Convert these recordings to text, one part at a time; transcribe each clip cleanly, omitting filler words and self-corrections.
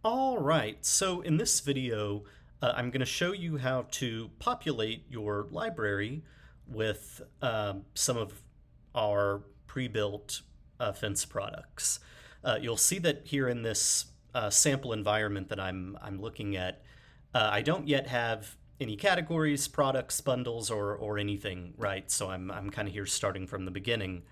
All right, so in this video, I'm going to show you how to populate your library with some of our pre-built fence products. You'll see that here in this sample environment that I'm looking at, I don't yet have any categories, products, bundles, or anything, right? So I'm kind of here starting from the beginning.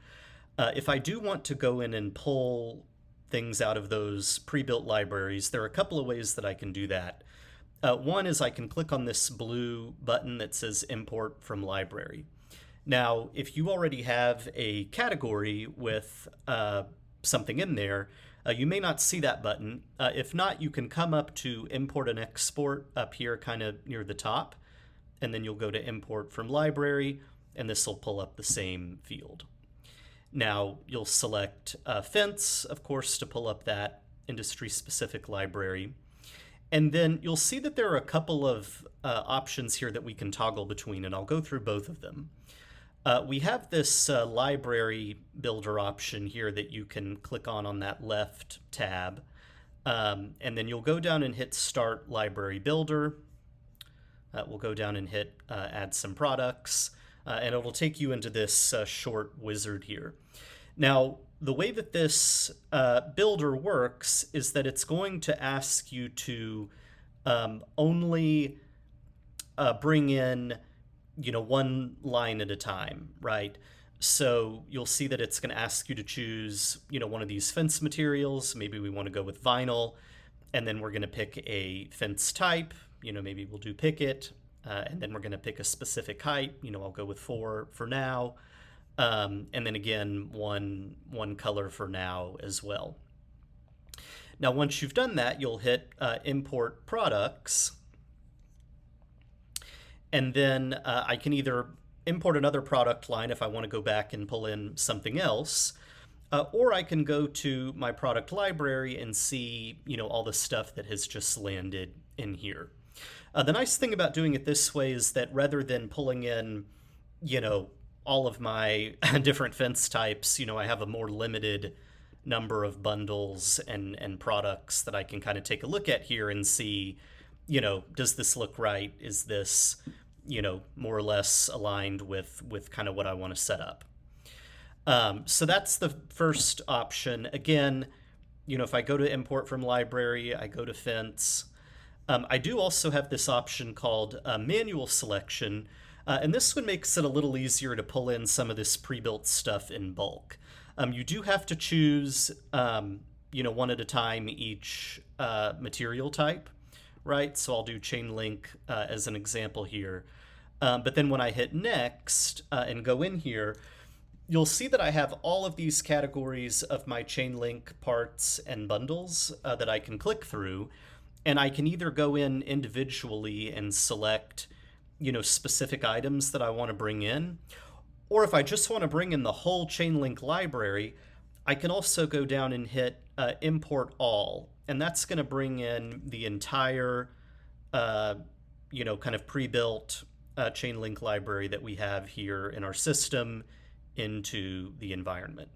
If I do want to go in and pull things out of those pre-built libraries, there are a couple of ways that I can do that. One is I can click on this blue button that says Import from Library. Now, if you already have a category with something in there, you may not see that button. If not, you can come up to Import and Export up here kind of near the top, and then you'll go to Import from Library, and this will pull up the same field. Now you'll select Fence, of course, to pull up that industry-specific library. And then you'll see that there are a couple of options here that we can toggle between, and I'll go through both of them. We have this library builder option here that you can click on that left tab. And then you'll go down and hit Start Library Builder. We'll go down and hit Add some products. And it'll take you into this short wizard here. Now, the way that this builder works is that it's going to ask you to only bring in, one line at a time, right? So you'll see that it's going to ask you to choose, one of these fence materials. Maybe we want to go with vinyl, and then we're going to pick a fence type. Maybe we'll do picket. And then we're going to pick a specific height. I'll go with 4 for now. And then again, one color for now as well. Now, once you've done that, you'll hit Import Products. And then I can either import another product line if I want to go back and pull in something else. Or I can go to my product library and see, all the stuff that has just landed in here. The nice thing about doing it this way is that rather than pulling in, all of my different fence types, I have a more limited number of bundles and products that I can kind of take a look at here and see, does this look right? Is this, more or less aligned with kind of what I want to set up? So that's the first option. Again, if I go to Import from Library, I go to Fence. I do also have this option called manual selection, and this one makes it a little easier to pull in some of this pre-built stuff in bulk. You do have to choose, one at a time each material type, right? So I'll do chain link as an example here. But then when I hit next and go in here, you'll see that I have all of these categories of my chain link parts and bundles that I can click through. And I can either go in individually and select, specific items that I want to bring in, or if I just want to bring in the whole chain link library, I can also go down and hit Import All, and that's going to bring in the entire, kind of pre-built chain link library that we have here in our system into the environment.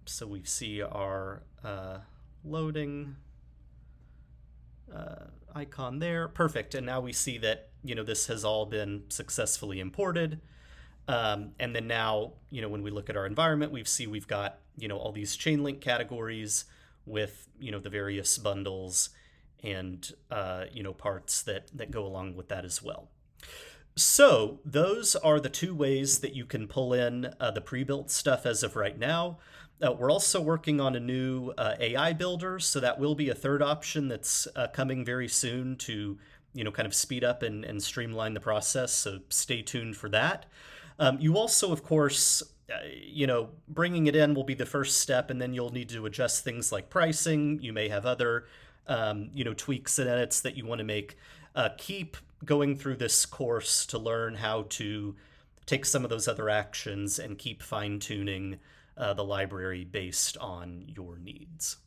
So we see our loading icon there. Perfect. And now we see that, this has all been successfully imported. And then now, when we look at our environment, we've got, all these chain link categories with, the various bundles and, parts that go along with that as well. So those are the two ways that you can pull in the pre-built stuff as of right now. We're also working on a new AI builder, so that will be a third option that's coming very soon to, kind of speed up and streamline the process, so stay tuned for that. You also, of course, bringing it in will be the first step, and then you'll need to adjust things like pricing. You may have other, tweaks and edits that you want to make. Keep going through this course to learn how to take some of those other actions and keep fine-tuning the library based on your needs.